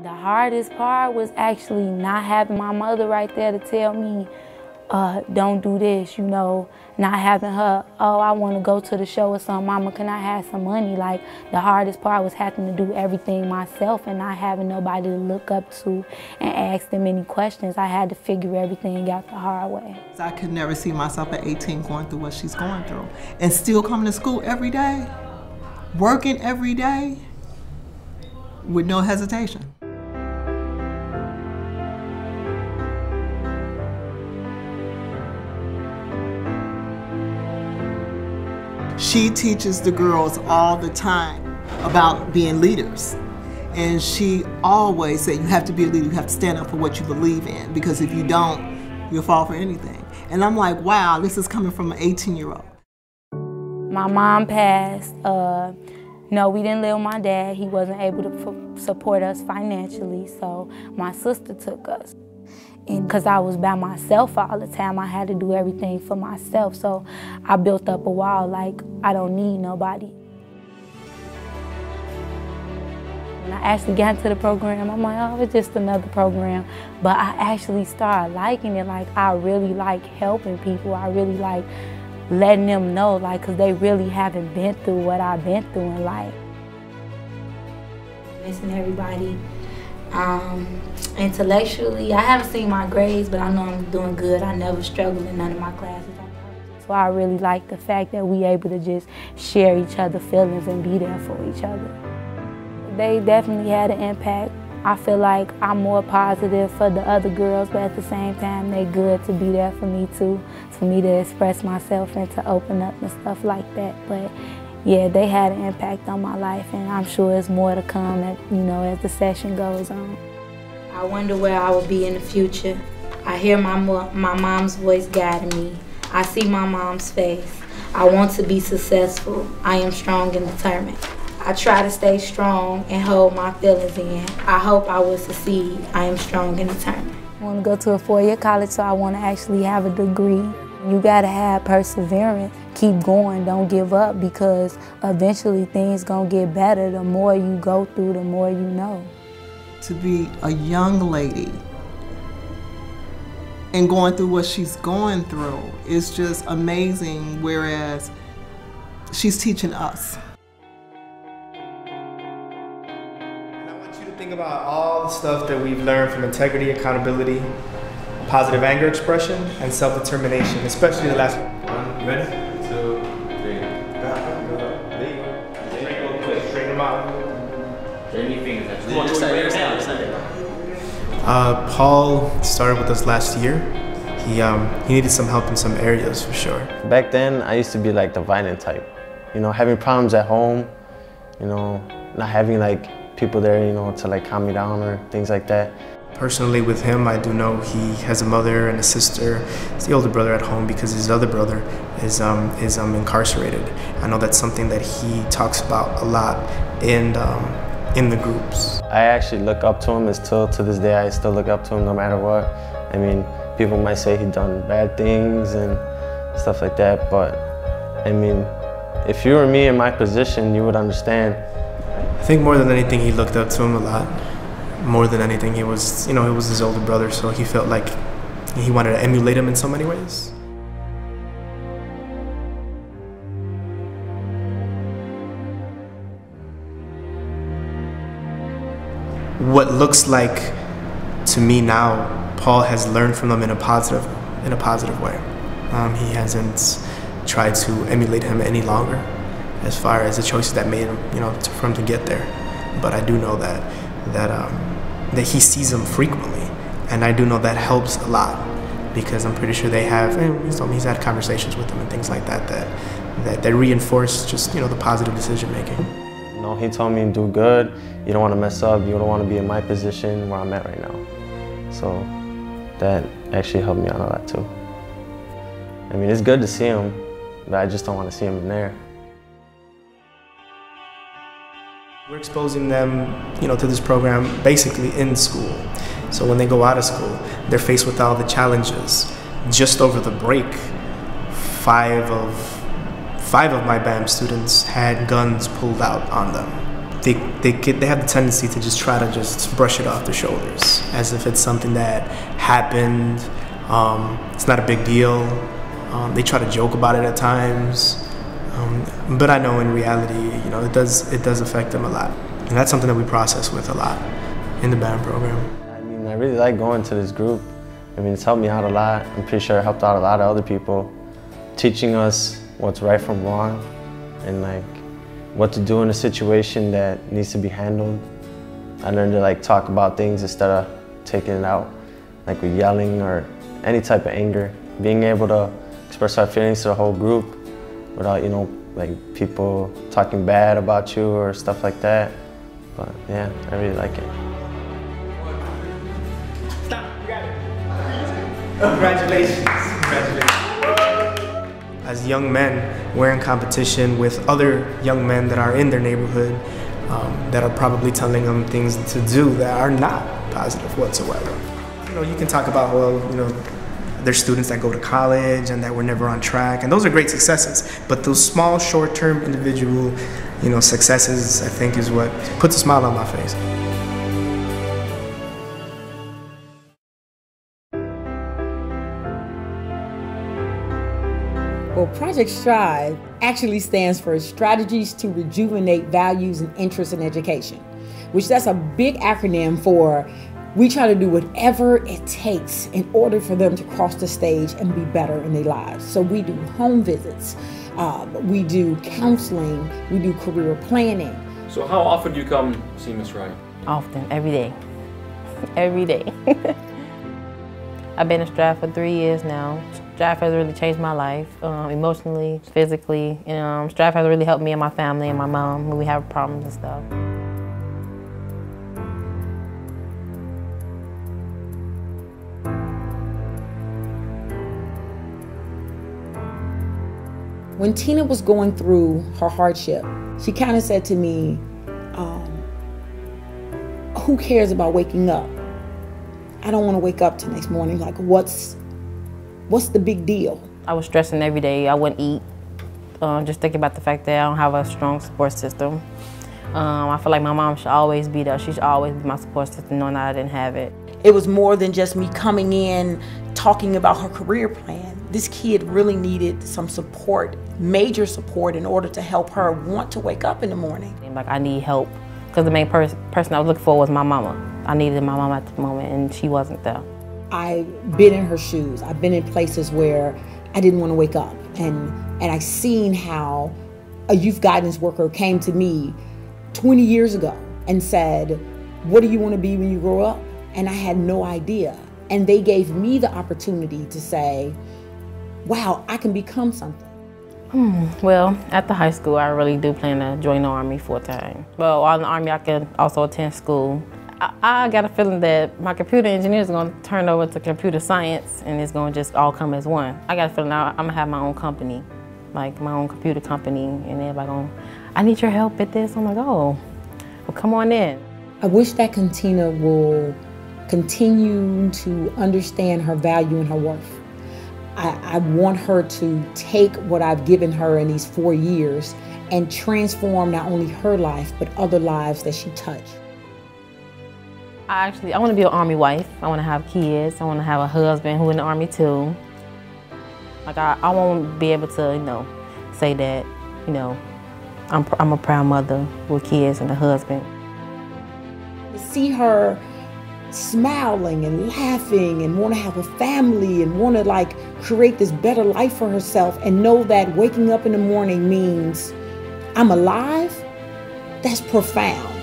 The hardest part was actually not having my mother right there to tell me, don't do this, you know, not having her, oh, I want to go to the show or something, mama, can I have some money? Like, the hardest part was having to do everything myself and not having nobody to look up to and ask them any questions. I had to figure everything out the hard way. I could never see myself at 18 going through what she's going through and still coming to school every day, working every day with no hesitation. She teaches the girls all the time about being leaders. And she always said, you have to be a leader, you have to stand up for what you believe in, because if you don't, you'll fall for anything. And I'm like, wow, this is coming from an 18-year-old. My mom passed. No, we didn't live with my dad. He wasn't able to support us financially, so my sister took us. And because I was by myself all the time, I had to do everything for myself. So I built up a wall like, I don't need nobody. When I actually got into the program, I'm like, oh, it's just another program. But I actually started liking it. Like, I really like helping people. I really like letting them know, like, because they really haven't been through what I've been through in life. Missing everybody. Intellectually, I haven't seen my grades, but I know I'm doing good. I never struggled in none of my classes. So I really like the fact that we able to just share each other's feelings and be there for each other. They definitely had an impact. I feel like I'm more positive for the other girls, but at the same time, they good to be there for me too, for me to express myself and to open up and stuff like that. But yeah, they had an impact on my life, and I'm sure there's more to come, as the session goes on. I wonder where I will be in the future. I hear my mom's voice guiding me. I see my mom's face. I want to be successful. I am strong and determined. I try to stay strong and hold my feelings in. I hope I will succeed. I am strong and determined. I want to go to a four-year college, so I want to actually have a degree. You gotta have perseverance. Keep going, don't give up, because eventually things gonna get better. The more you go through, the more you know. To be a young lady and going through what she's going through is just amazing, whereas she's teaching us. And I want you to think about all the stuff that we've learned from integrity, accountability, positive anger expression, and self-determination, especially the last one. You ready? 2, 3. There you go. Straighten them out. Paul started with us last year. He needed some help in some areas for sure. Back then, I used to be like the violent type. Having problems at home, not having like people there, to like calm me down or things like that. Personally with him, I do know he has a mother and a sister. He's the older brother at home because his other brother is incarcerated. I know that's something that he talks about a lot in the groups. I actually look up to him. To this day, I still look up to him no matter what. I mean, people might say he's done bad things and stuff like that, but I mean, if you were me in my position, you would understand. I think more than anything, he looked up to him a lot. More than anything, he was his older brother, so he felt like he wanted to emulate him in so many ways. What looks like to me now, Paul has learned from them in a positive way. He hasn't tried to emulate him any longer, as far as the choices that made him, for him to get there. But I do know that he sees them frequently, and I do know that helps a lot, because I'm pretty sure they have. He's had conversations with them and things like that that reinforce just the positive decision making. He told me to do good. You don't want to mess up. You don't want to be in my position where I'm at right now. So that actually helped me out a lot too. I mean, it's good to see him, but I just don't want to see him in there. We're exposing them, to this program basically in school. So when they go out of school, they're faced with all the challenges. Just over the break, five of my BAM students had guns pulled out on them. they have the tendency to just try to just brush it off their shoulders as if it's something that happened. It's not a big deal. They try to joke about it at times, but I know in reality, you know, it does affect them a lot, and that's something that we process with a lot in the band program. I mean, I really like going to this group. I mean, it's helped me out a lot. I'm pretty sure it helped out a lot of other people, teaching us what's right from wrong and like what to do in a situation that needs to be handled. I learned to like talk about things instead of taking it out like with yelling or any type of anger. Being able to express our feelings to the whole group without, you know, like people talking bad about you or stuff like that. But yeah, I really like it. Stop, you got it. Congratulations. Congratulations. As young men, we're in competition with other young men that are in their neighborhood that are probably telling them things to do that are not positive whatsoever. You know, you can talk about, well, you know, there's students that go to college and that were never on track, and those are great successes. But those small, short-term, individual, you know, successes, I think, is what puts a smile on my face. Well, Project Strive actually stands for Strategies to Rejuvenate Values and Interests in Education, which that's a big acronym for we try to do whatever it takes in order for them to cross the stage and be better in their lives. So we do home visits, we do counseling, we do career planning. So how often do you come see Miss Wright? Often, every day. Every day. I've been in Strive for 3 years now. Strive has really changed my life, emotionally, physically. Strive has really helped me and my family and my mom when we have problems and stuff. When Tina was going through her hardship, she kind of said to me, who cares about waking up? I don't want to wake up the next morning. Like, what's the big deal? I was stressing every day. I wouldn't eat. Just thinking about the fact that I don't have a strong support system. I feel like my mom should always be there. She should always be my support system, knowing that I didn't have it. It was more than just me coming in, talking about her career plan. This kid really needed some support, major support, in order to help her want to wake up in the morning. Like, I need help, because the main person I was looking for was my mama. I needed my mama at the moment, and she wasn't there. I've been in her shoes. I've been in places where I didn't want to wake up. And I seen how a youth guidance worker came to me 20 years ago and said, what do you want to be when you grow up? And I had no idea. And they gave me the opportunity to say, wow, I can become something. Well, after high school, I really do plan to join the Army full-time. Well, while in the Army, I can also attend school. I got a feeling that my computer engineer is going to turn over to computer science, and it's going to just all come as one. I got a feeling I'm going to have my own company, like my own computer company, and everybody going, I need your help at this. I'm like, oh, well, come on in. I wish that Tina will continue to understand her value and her worth. I want her to take what I've given her in these 4 years and transform not only her life, but other lives that she touched. I want to be an Army wife. I want to have kids. I want to have a husband who's in the Army too. Like, I want to be able to, you know, say that, you know, I'm a proud mother with kids and a husband. To see her smiling and laughing and want to have a family and want to like create this better life for herself and know that waking up in the morning means I'm alive, that's profound.